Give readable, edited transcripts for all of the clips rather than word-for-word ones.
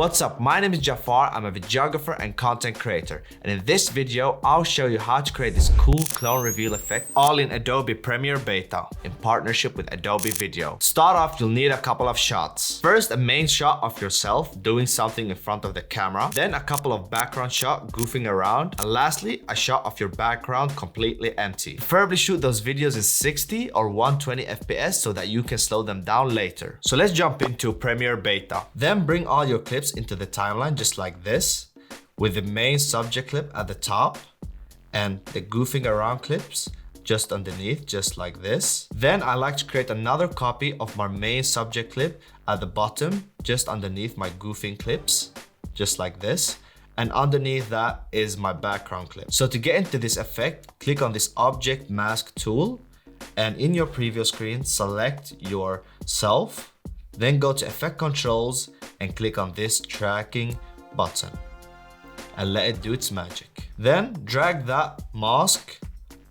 What's up, my name is Jafar, I'm a videographer and content creator, and in this video I'll show you how to create this cool clone reveal effect all in Adobe Premiere Beta in partnership with Adobe Video. To start off, you'll need a couple of shots. First, a main shot of yourself doing something in front of the camera, then a couple of background shots goofing around, and lastly a shot of your background completely empty. Preferably shoot those videos in 60 or 120 FPS so that you can slow them down later. So let's jump into Premiere Beta. Then bring all your clips into the timeline just like this, with the main subject clip at the top and the goofing around clips just underneath, just like this. Then I like to create another copy of my main subject clip at the bottom, just underneath my goofing clips, just like this. And underneath that is my background clip. So to get into this effect, click on this object mask tool, and in your preview screen, select yourself, then go to effect controls and click on this tracking button and let it do its magic. Then drag that mask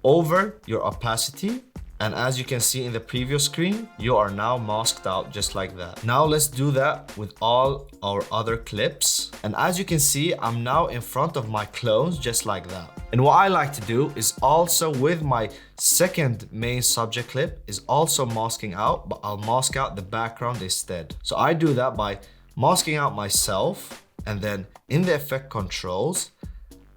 over your opacity, and as you can see in the preview screen, you are now masked out just like that. Now let's do that with all our other clips. And as you can see, I'm now in front of my clones just like that. And what I like to do is also with my second main subject clip is also masking out, but I'll mask out the background instead. So I do that by masking out myself, and then in the effect controls,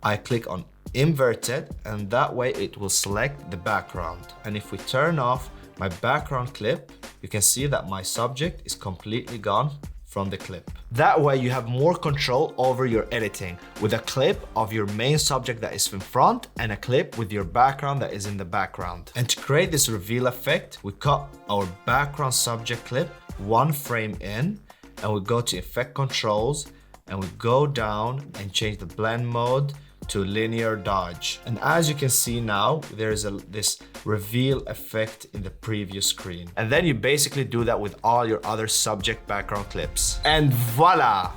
I click on inverted, and that way it will select the background. And if we turn off my background clip, you can see that my subject is completely gone from the clip. That way you have more control over your editing with a clip of your main subject that is in front and a clip with your background that is in the background. And to create this reveal effect, we cut our background subject clip one frame in, and we go to effect controls and we go down and change the blend mode to linear dodge. And as you can see now, there's this reveal effect in the previous screen. And then you basically do that with all your other subject background clips. And voila!